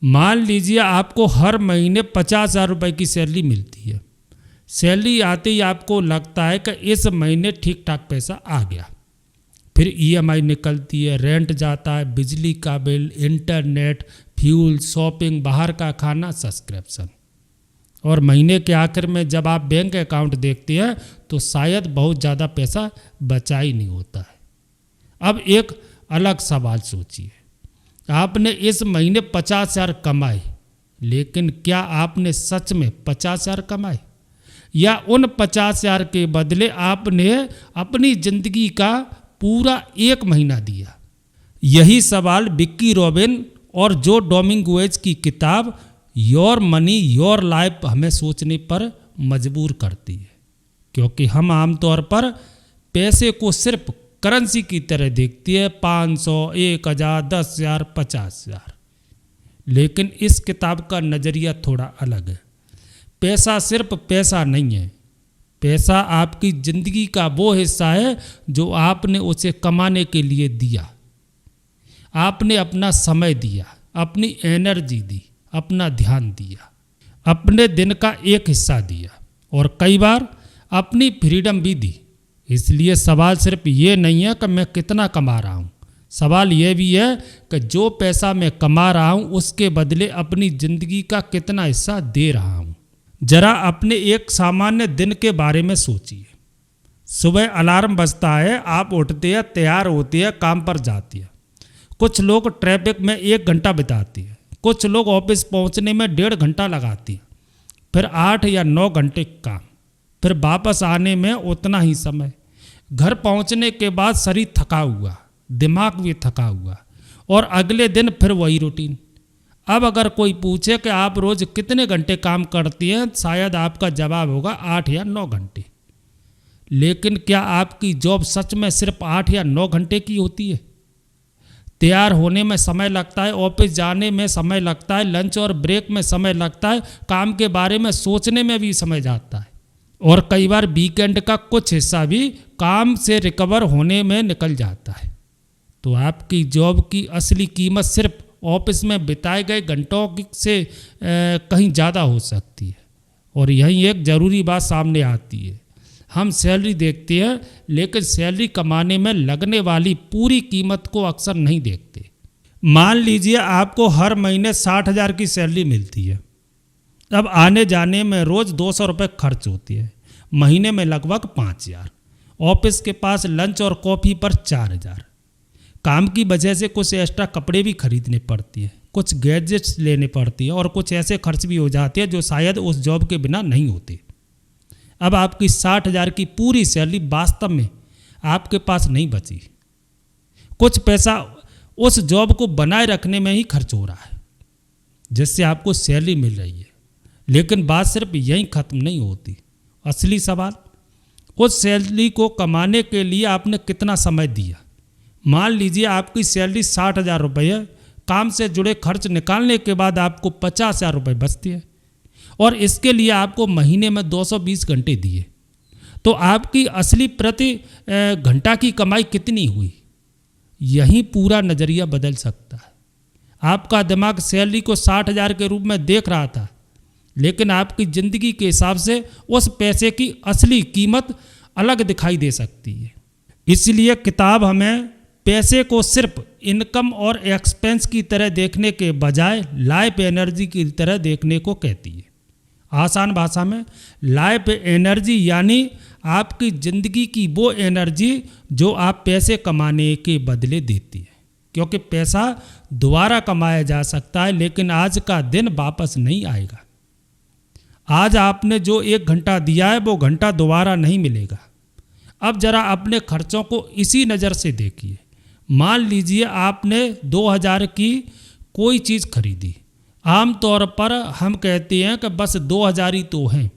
मान लीजिए आपको हर महीने 50,000 रुपये की सैलरी मिलती है। सैलरी आते ही आपको लगता है कि इस महीने ठीक ठाक पैसा आ गया। फिर ईएमआई निकलती है, रेंट जाता है, बिजली का बिल, इंटरनेट, फ्यूल, शॉपिंग, बाहर का खाना, सब्सक्रिप्शन। और महीने के आखिर में जब आप बैंक अकाउंट देखते हैं तो शायद बहुत ज़्यादा पैसा बचा ही नहीं होता है। अब एक अलग सवाल सोचिए, आपने इस महीने 50,000 कमाए, लेकिन क्या आपने सच में 50,000 कमाए, या उन 50,000 के बदले आपने अपनी ज़िंदगी का पूरा एक महीना दिया? यही सवाल विक्की रॉबिन और जो डोमिंगुएज की किताब योर मनी योर लाइफ हमें सोचने पर मजबूर करती है, क्योंकि हम आमतौर पर पैसे को सिर्फ करेंसी की तरह देखती है, 500, 1,000, 10,000, 50,000। लेकिन इस किताब का नज़रिया थोड़ा अलग है। पैसा सिर्फ पैसा नहीं है, पैसा आपकी ज़िंदगी का वो हिस्सा है जो आपने उसे कमाने के लिए दिया। आपने अपना समय दिया, अपनी एनर्जी दी, अपना ध्यान दिया, अपने दिन का एक हिस्सा दिया, और कई बार अपनी फ्रीडम भी दी। इसलिए सवाल सिर्फ ये नहीं है कि मैं कितना कमा रहा हूँ, सवाल ये भी है कि जो पैसा मैं कमा रहा हूँ उसके बदले अपनी ज़िंदगी का कितना हिस्सा दे रहा हूँ। जरा अपने एक सामान्य दिन के बारे में सोचिए। सुबह अलार्म बजता है, आप उठते हैं, तैयार होते हैं, काम पर जाते हैं। कुछ लोग ट्रैफिक में 1 घंटा बिताते हैं, कुछ लोग ऑफिस पहुंचने में 1.5 घंटा लगाते हैं, फिर 8 या 9 घंटे काम, फिर वापस आने में उतना ही समय। घर पहुंचने के बाद शरीर थका हुआ, दिमाग भी थका हुआ, और अगले दिन फिर वही रूटीन। अब अगर कोई पूछे कि आप रोज़ कितने घंटे काम करती हैं, शायद आपका जवाब होगा 8 या 9 घंटे। लेकिन क्या आपकी जॉब सच में सिर्फ 8 या 9 घंटे की होती है? तैयार होने में समय लगता है, ऑफिस जाने में समय लगता है, लंच और ब्रेक में समय लगता है, काम के बारे में सोचने में भी समय जाता है, और कई बार वीकेंड का कुछ हिस्सा भी काम से रिकवर होने में निकल जाता है। तो आपकी जॉब की असली कीमत सिर्फ ऑफिस में बिताए गए घंटों से कहीं ज़्यादा हो सकती है। और यही एक ज़रूरी बात सामने आती है, हम सैलरी देखते हैं लेकिन सैलरी कमाने में लगने वाली पूरी कीमत को अक्सर नहीं देखते। मान लीजिए आपको हर महीने 60,000 की सैलरी मिलती है। अब आने जाने में रोज़ 200 रुपये खर्च होती है, महीने में लगभग 5,000। ऑफिस के पास लंच और कॉफ़ी पर 4,000। काम की वजह से कुछ एक्स्ट्रा कपड़े भी खरीदने पड़ती है, कुछ गैजेट्स लेने पड़ती है, और कुछ ऐसे खर्च भी हो जाते हैं जो शायद उस जॉब के बिना नहीं होते। अब आपकी 60,000 की पूरी सैलरी वास्तव में आपके पास नहीं बची। कुछ पैसा उस जॉब को बनाए रखने में ही खर्च हो रहा है जिससे आपको सैलरी मिल रही है। लेकिन बात सिर्फ यहीं ख़त्म नहीं होती। असली सवाल, उस सैलरी को कमाने के लिए आपने कितना समय दिया। मान लीजिए आपकी सैलरी 60,000 रुपये है, काम से जुड़े खर्च निकालने के बाद आपको 50,000 रुपये बचते हैं, और इसके लिए आपको महीने में 220 घंटे दिए, तो आपकी असली प्रति घंटा की कमाई कितनी हुई? यही पूरा नज़रिया बदल सकता है। आपका दिमाग सैलरी को 60,000 के रूप में देख रहा था, लेकिन आपकी ज़िंदगी के हिसाब से उस पैसे की असली कीमत अलग दिखाई दे सकती है। इसलिए किताब हमें पैसे को सिर्फ इनकम और एक्सपेंस की तरह देखने के बजाय लाइफ एनर्जी की तरह देखने को कहती है। आसान भाषा में, लाइफ एनर्जी यानी आपकी ज़िंदगी की वो एनर्जी जो आप पैसे कमाने के बदले देती है, क्योंकि पैसा दोबारा कमाया जा सकता है, लेकिन आज का दिन वापस नहीं आएगा। आज आपने जो 1 घंटा दिया है वो घंटा दोबारा नहीं मिलेगा। अब जरा अपने खर्चों को इसी नज़र से देखिए। मान लीजिए आपने 2,000 की कोई चीज़ खरीदी। आमतौर पर हम कहते हैं कि बस 2,000 ही तो हैं,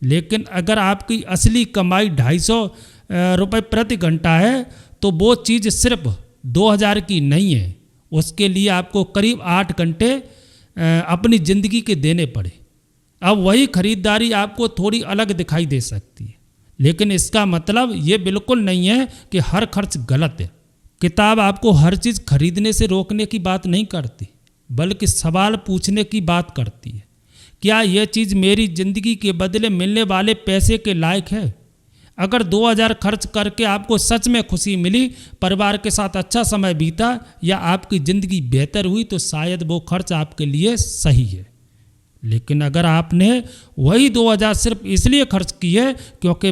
लेकिन अगर आपकी असली कमाई 250 रुपये प्रति घंटा है तो वो चीज़ सिर्फ 2,000 की नहीं है, उसके लिए आपको करीब 8 घंटे अपनी ज़िंदगी के देने पड़े। अब वही खरीदारी आपको थोड़ी अलग दिखाई दे सकती है, लेकिन इसका मतलब ये बिल्कुल नहीं है कि हर खर्च गलत है। किताब आपको हर चीज़ खरीदने से रोकने की बात नहीं करती, बल्कि सवाल पूछने की बात करती है। क्या यह चीज़ मेरी ज़िंदगी के बदले मिलने वाले पैसे के लायक है? अगर 2000 खर्च करके आपको सच में खुशी मिली, परिवार के साथ अच्छा समय बीता या आपकी ज़िंदगी बेहतर हुई, तो शायद वो खर्च आपके लिए सही है। लेकिन अगर आपने वही 2000 सिर्फ इसलिए खर्च किए क्योंकि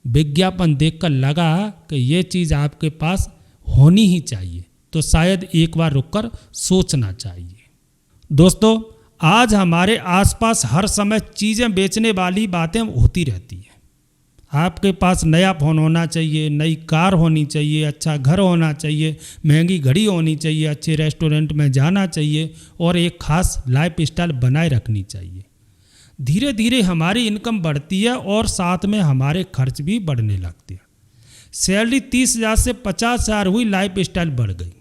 विज्ञापन देखकर लगा कि ये चीज़ आपके पास होनी ही चाहिए, तो शायद एक बार रुककर सोचना चाहिए। दोस्तों, आज हमारे आसपास हर समय चीज़ें बेचने वाली बातें होती रहती हैं। आपके पास नया फ़ोन होना चाहिए, नई कार होनी चाहिए, अच्छा घर होना चाहिए, महंगी घड़ी होनी चाहिए, अच्छे रेस्टोरेंट में जाना चाहिए और एक ख़ास लाइफ स्टाइल बनाए रखनी चाहिए। धीरे धीरे हमारी इनकम बढ़ती है और साथ में हमारे खर्च भी बढ़ने लगते हैं। सैलरी 30,000 से 50,000 हुई, लाइफ स्टाइल बढ़ गई।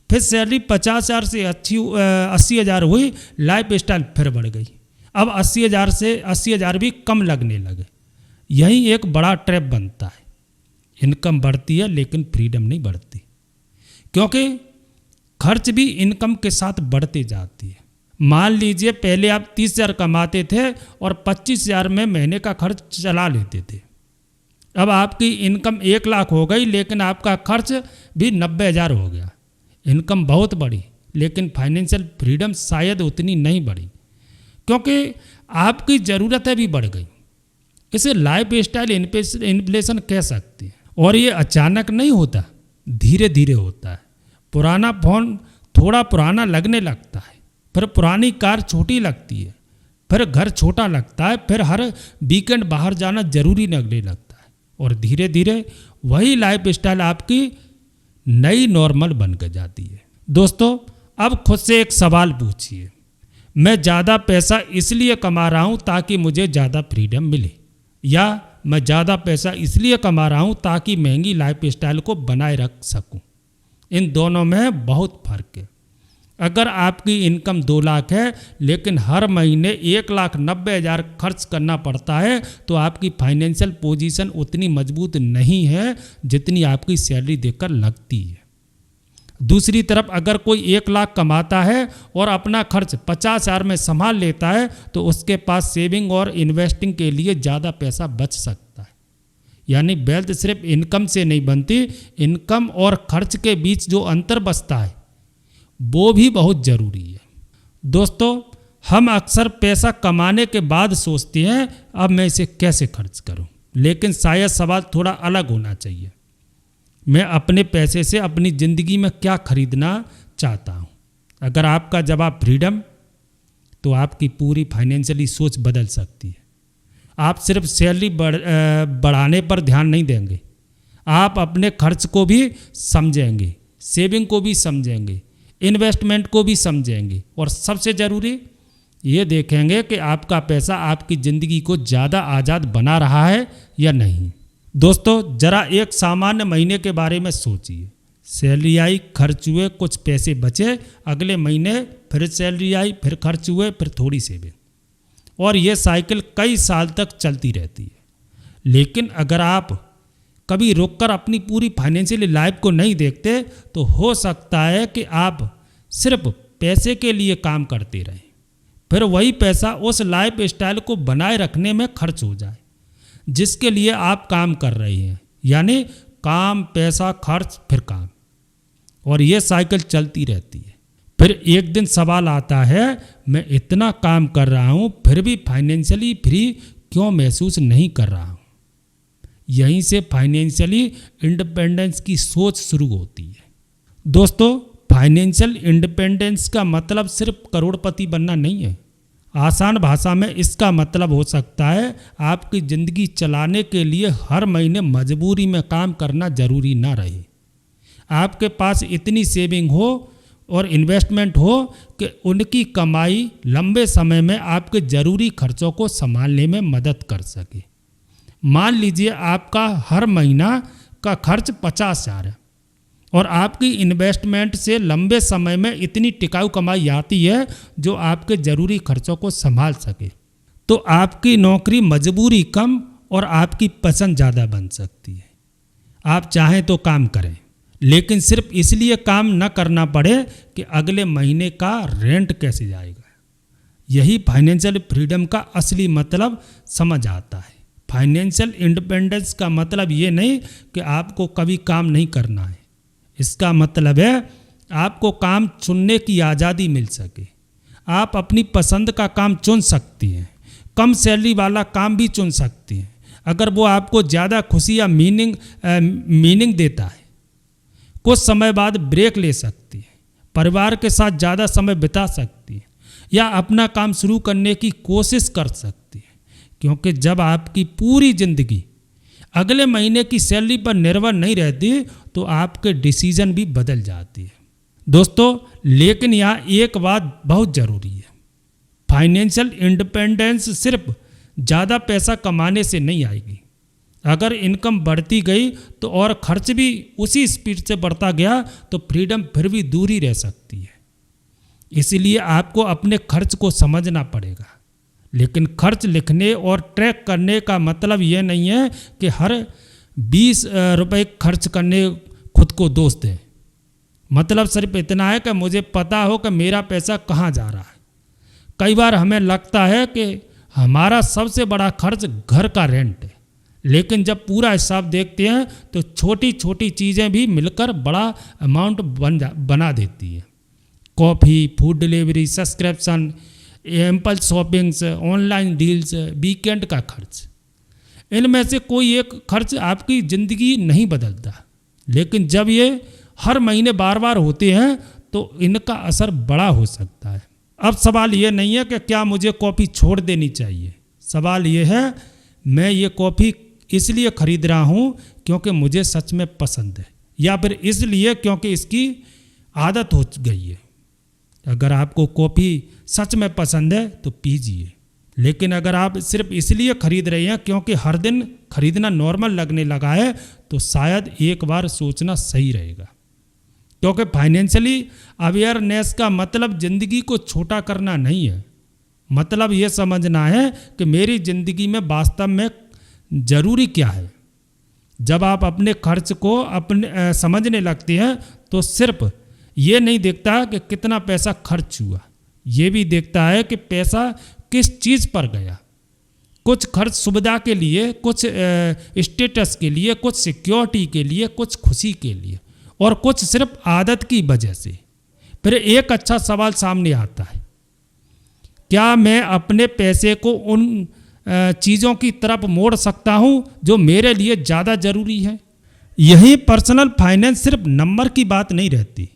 फिर सैलरी 50,000 से 80,000 हुई, लाइफ स्टाइल फिर बढ़ गई। अब 80,000 से 80,000 भी कम लगने लगे। यही एक बड़ा ट्रैप बनता है। इनकम बढ़ती है लेकिन फ्रीडम नहीं बढ़ती, क्योंकि खर्च भी इनकम के साथ बढ़ते जाती है। मान लीजिए पहले आप 30,000 कमाते थे और 25,000 में महीने का खर्च चला लेते थे। अब आपकी इनकम 1 लाख हो गई लेकिन आपका खर्च भी 90,000 हो गया। इनकम बहुत बढ़ी लेकिन फाइनेंशियल फ्रीडम शायद उतनी नहीं बढ़ी, क्योंकि आपकी ज़रूरतें भी बढ़ गई। इसे लाइफ स्टाइल इन्फ्लेशन कह सकते हैं। और ये अचानक नहीं होता, धीरे धीरे होता है। पुराना फ़ोन थोड़ा पुराना लगने लगता है, फिर पुरानी कार छोटी लगती है, फिर घर छोटा लगता है, फिर हर वीकेंड बाहर जाना जरूरी लगने लगता है और धीरे धीरे वही लाइफ स्टाइल आपकी नई नॉर्मल बन कर जाती है। दोस्तों, अब खुद से एक सवाल पूछिए, मैं ज़्यादा पैसा इसलिए कमा रहा हूँ ताकि मुझे ज़्यादा फ्रीडम मिले, या मैं ज़्यादा पैसा इसलिए कमा रहा हूँ ताकि महंगी लाइफ स्टाइल को बनाए रख सकूँ? इन दोनों में बहुत फ़र्क है। अगर आपकी इनकम 2 लाख है लेकिन हर महीने 1,90,000 खर्च करना पड़ता है, तो आपकी फाइनेंशियल पोजीशन उतनी मजबूत नहीं है जितनी आपकी सैलरी देखकर लगती है। दूसरी तरफ अगर कोई 1 लाख कमाता है और अपना खर्च 50,000 में संभाल लेता है, तो उसके पास सेविंग और इन्वेस्टिंग के लिए ज़्यादा पैसा बच सकता है। यानी वेल्थ सिर्फ इनकम से नहीं बनती, इनकम और खर्च के बीच जो अंतर बचता है वो भी बहुत ज़रूरी है। दोस्तों, हम अक्सर पैसा कमाने के बाद सोचते हैं अब मैं इसे कैसे खर्च करूं, लेकिन शायद सवाल थोड़ा अलग होना चाहिए। मैं अपने पैसे से अपनी ज़िंदगी में क्या खरीदना चाहता हूं? अगर आपका जवाब फ्रीडम, तो आपकी पूरी फाइनेंशियली सोच बदल सकती है। आप सिर्फ सैलरी बढ़ाने पर ध्यान नहीं देंगे, आप अपने खर्च को भी समझेंगे, सेविंग को भी समझेंगे, इन्वेस्टमेंट को भी समझेंगे और सबसे ज़रूरी ये देखेंगे कि आपका पैसा आपकी ज़िंदगी को ज़्यादा आज़ाद बना रहा है या नहीं। दोस्तों, ज़रा एक सामान्य महीने के बारे में सोचिए। सैलरी आई, खर्च हुए, कुछ पैसे बचे, अगले महीने फिर सैलरी आई, फिर खर्च हुए, फिर थोड़ी सेविंग, और ये साइकिल कई साल तक चलती रहती है। लेकिन अगर आप कभी रुककर अपनी पूरी फाइनेंशियल लाइफ को नहीं देखते, तो हो सकता है कि आप सिर्फ पैसे के लिए काम करते रहें, फिर वही पैसा उस लाइफ स्टाइल को बनाए रखने में खर्च हो जाए जिसके लिए आप काम कर रहे हैं। यानी काम, पैसा, खर्च, फिर काम, और ये साइकिल चलती रहती है। फिर एक दिन सवाल आता है, मैं इतना काम कर रहा हूँ फिर भी फाइनेंशियली फ्री क्यों महसूस नहीं कर रहा हूँ? यहीं से फाइनेंशियली इंडिपेंडेंस की सोच शुरू होती है। दोस्तों, फाइनेंशियल इंडिपेंडेंस का मतलब सिर्फ करोड़पति बनना नहीं है। आसान भाषा में इसका मतलब हो सकता है आपकी ज़िंदगी चलाने के लिए हर महीने मजबूरी में काम करना ज़रूरी ना रहे। आपके पास इतनी सेविंग हो और इन्वेस्टमेंट हो कि उनकी कमाई लंबे समय में आपके ज़रूरी खर्चों को संभालने में मदद कर सके। मान लीजिए आपका हर महीना का खर्च 50,000 है और आपकी इन्वेस्टमेंट से लंबे समय में इतनी टिकाऊ कमाई आती है जो आपके ज़रूरी खर्चों को संभाल सके, तो आपकी नौकरी मजबूरी कम और आपकी पसंद ज़्यादा बन सकती है। आप चाहें तो काम करें, लेकिन सिर्फ इसलिए काम न करना पड़े कि अगले महीने का रेंट कैसे जाएगा। यही फाइनेंशियल फ्रीडम का असली मतलब समझ आता है। फाइनेंशियल इंडिपेंडेंस का मतलब ये नहीं कि आपको कभी काम नहीं करना है। इसका मतलब है आपको काम चुनने की आज़ादी मिल सके। आप अपनी पसंद का काम चुन सकती हैं, कम सैलरी वाला काम भी चुन सकती हैं अगर वो आपको ज़्यादा खुशी या मीनिंग देता है। कुछ समय बाद ब्रेक ले सकती है, परिवार के साथ ज़्यादा समय बिता सकती है या अपना काम शुरू करने की कोशिश कर सकती है, क्योंकि जब आपकी पूरी ज़िंदगी अगले महीने की सैलरी पर निर्भर नहीं रहती तो आपके डिसीजन भी बदल जाती है। दोस्तों, लेकिन यहाँ एक बात बहुत ज़रूरी है। फाइनेंशियल इंडिपेंडेंस सिर्फ ज़्यादा पैसा कमाने से नहीं आएगी। अगर इनकम बढ़ती गई तो और खर्च भी उसी स्पीड से बढ़ता गया तो फ्रीडम फिर भी दूर ही रह सकती है। इसलिए आपको अपने खर्च को समझना पड़ेगा। लेकिन खर्च लिखने और ट्रैक करने का मतलब ये नहीं है कि हर 20 रुपये खर्च करने खुद को दोष दें। मतलब सिर्फ इतना है कि मुझे पता हो कि मेरा पैसा कहाँ जा रहा है। कई बार हमें लगता है कि हमारा सबसे बड़ा खर्च घर का रेंट है, लेकिन जब पूरा हिसाब देखते हैं तो छोटी छोटी चीज़ें भी मिलकर बड़ा अमाउंट बना देती है। Coffee, food delivery, subscription, impulse shoppings, online deals, weekend का खर्च, इनमें से कोई एक खर्च आपकी ज़िंदगी नहीं बदलता, लेकिन जब ये हर महीने बार बार होते हैं तो इनका असर बड़ा हो सकता है। अब सवाल ये नहीं है कि क्या मुझे कॉफ़ी छोड़ देनी चाहिए। सवाल ये है, मैं ये कॉफ़ी इसलिए ख़रीद रहा हूँ क्योंकि मुझे सच में पसंद है, या फिर इसलिए क्योंकि इसकी आदत हो गई है। अगर आपको कॉफ़ी सच में पसंद है तो पीजिए, लेकिन अगर आप सिर्फ इसलिए ख़रीद रहे हैं क्योंकि हर दिन खरीदना नॉर्मल लगने लगा है तो शायद एक बार सोचना सही रहेगा। क्योंकि फाइनेंशियली अवेयरनेस का मतलब ज़िंदगी को छोटा करना नहीं है। मतलब ये समझना है कि मेरी ज़िंदगी में वास्तव में ज़रूरी क्या है। जब आप अपने खर्च को समझने लगते हैं तो सिर्फ ये नहीं देखता कि कितना पैसा खर्च हुआ, ये भी देखता है कि पैसा किस चीज़ पर गया। कुछ खर्च सुविधा के लिए, कुछ स्टेटस के लिए, कुछ सिक्योरिटी के लिए, कुछ खुशी के लिए, और कुछ सिर्फ आदत की वजह से। फिर एक अच्छा सवाल सामने आता है, क्या मैं अपने पैसे को उन चीज़ों की तरफ मोड़ सकता हूँ जो मेरे लिए ज़्यादा ज़रूरी है। यही पर्सनल फाइनेंस सिर्फ नंबर की बात नहीं रहती,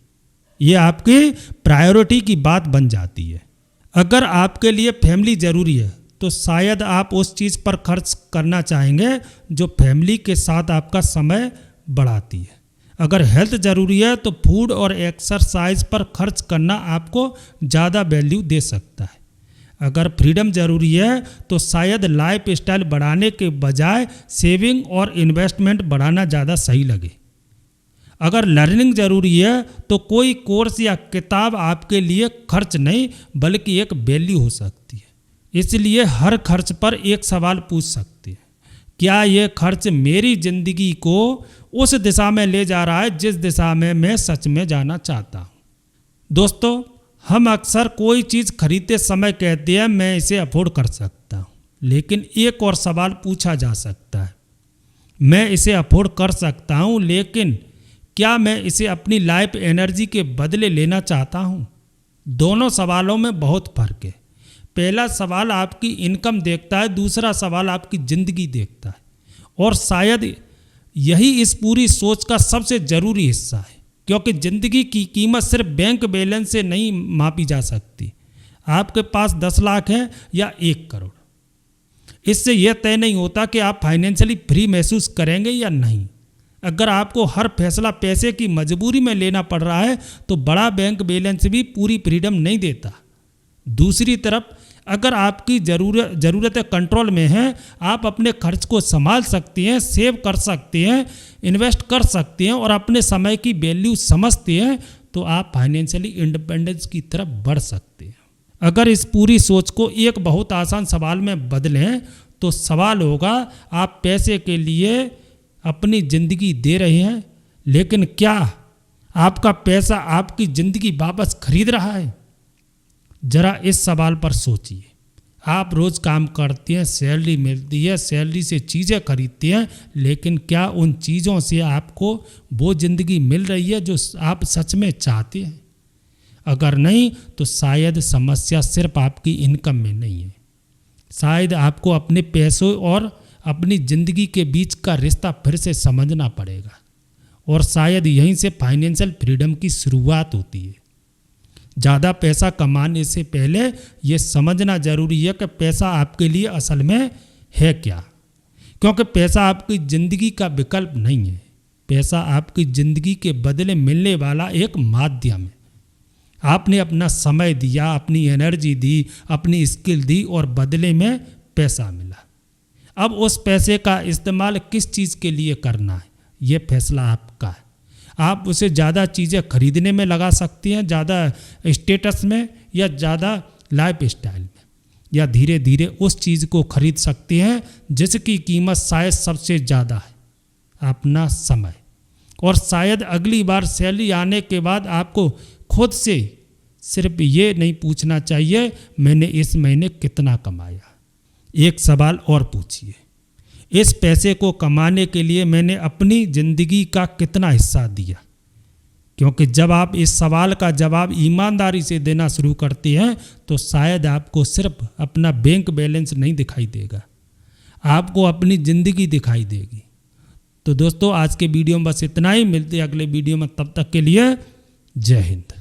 ये आपकी प्रायोरिटी की बात बन जाती है। अगर आपके लिए फैमिली ज़रूरी है तो शायद आप उस चीज़ पर खर्च करना चाहेंगे जो फैमिली के साथ आपका समय बढ़ाती है। अगर हेल्थ ज़रूरी है तो फूड और एक्सरसाइज पर खर्च करना आपको ज़्यादा वैल्यू दे सकता है। अगर फ्रीडम ज़रूरी है तो शायद लाइफ स्टाइल बढ़ाने के बजाय सेविंग और इन्वेस्टमेंट बढ़ाना ज़्यादा सही लगे। अगर लर्निंग ज़रूरी है तो कोई कोर्स या किताब आपके लिए खर्च नहीं बल्कि एक वैल्यू हो सकती है। इसलिए हर खर्च पर एक सवाल पूछ सकते हैं, क्या ये खर्च मेरी ज़िंदगी को उस दिशा में ले जा रहा है जिस दिशा में मैं सच में जाना चाहता हूँ। दोस्तों, हम अक्सर कोई चीज़ खरीदते समय कहते हैं मैं इसे अफोर्ड कर सकता हूँ, लेकिन एक और सवाल पूछा जा सकता है, मैं इसे अफोर्ड कर सकता हूँ लेकिन क्या मैं इसे अपनी लाइफ एनर्जी के बदले लेना चाहता हूँ। दोनों सवालों में बहुत फ़र्क है। पहला सवाल आपकी इनकम देखता है, दूसरा सवाल आपकी ज़िंदगी देखता है, और शायद यही इस पूरी सोच का सबसे ज़रूरी हिस्सा है, क्योंकि ज़िंदगी की कीमत सिर्फ बैंक बैलेंस से नहीं मापी जा सकती। आपके पास 10 लाख है या 1 करोड़, इससे यह तय नहीं होता कि आप फाइनेंशियली फ्री महसूस करेंगे या नहीं। अगर आपको हर फैसला पैसे की मजबूरी में लेना पड़ रहा है तो बड़ा बैंक बैलेंस भी पूरी फ्रीडम नहीं देता। दूसरी तरफ अगर आपकी ज़रूरतें कंट्रोल में हैं, आप अपने खर्च को संभाल सकते हैं, सेव कर सकते हैं, इन्वेस्ट कर सकते हैं और अपने समय की वैल्यू समझते हैं, तो आप फाइनेंशियली इंडिपेंडेंस की तरफ बढ़ सकते हैं। अगर इस पूरी सोच को एक बहुत आसान सवाल में बदलें तो सवाल होगा, आप पैसे के लिए अपनी ज़िंदगी दे रहे हैं लेकिन क्या आपका पैसा आपकी ज़िंदगी वापस खरीद रहा है? ज़रा इस सवाल पर सोचिए। आप रोज़ काम करते हैं, सैलरी मिलती है, सैलरी से चीज़ें खरीदते हैं, लेकिन क्या उन चीज़ों से आपको वो ज़िंदगी मिल रही है जो आप सच में चाहते हैं? अगर नहीं तो शायद समस्या सिर्फ आपकी इनकम में नहीं है। शायद आपको अपने पैसों और अपनी ज़िंदगी के बीच का रिश्ता फिर से समझना पड़ेगा, और शायद यहीं से फाइनेंशियल फ्रीडम की शुरुआत होती है। ज़्यादा पैसा कमाने से पहले ये समझना ज़रूरी है कि पैसा आपके लिए असल में है क्या, क्योंकि पैसा आपकी ज़िंदगी का विकल्प नहीं है। पैसा आपकी ज़िंदगी के बदले मिलने वाला एक माध्यम है। आपने अपना समय दिया, अपनी एनर्जी दी, अपनी स्किल दी और बदले में पैसा मिला। अब उस पैसे का इस्तेमाल किस चीज़ के लिए करना है, ये फैसला आपका है। आप उसे ज़्यादा चीज़ें खरीदने में लगा सकती हैं, ज़्यादा स्टेटस में या ज़्यादा लाइफ स्टाइल में, या धीरे धीरे उस चीज़ को खरीद सकती हैं जिसकी कीमत शायद सबसे ज़्यादा है, अपना समय। और शायद अगली बार सैलरी आने के बाद आपको खुद से सिर्फ ये नहीं पूछना चाहिए मैंने इस महीने कितना कमाया। एक सवाल और पूछिए, इस पैसे को कमाने के लिए मैंने अपनी ज़िंदगी का कितना हिस्सा दिया? क्योंकि जब आप इस सवाल का जवाब ईमानदारी से देना शुरू करते हैं तो शायद आपको सिर्फ अपना बैंक बैलेंस नहीं दिखाई देगा, आपको अपनी ज़िंदगी दिखाई देगी। तो दोस्तों, आज के वीडियो में बस इतना ही। मिलते हैं अगले वीडियो में, तब तक के लिए जय हिंद।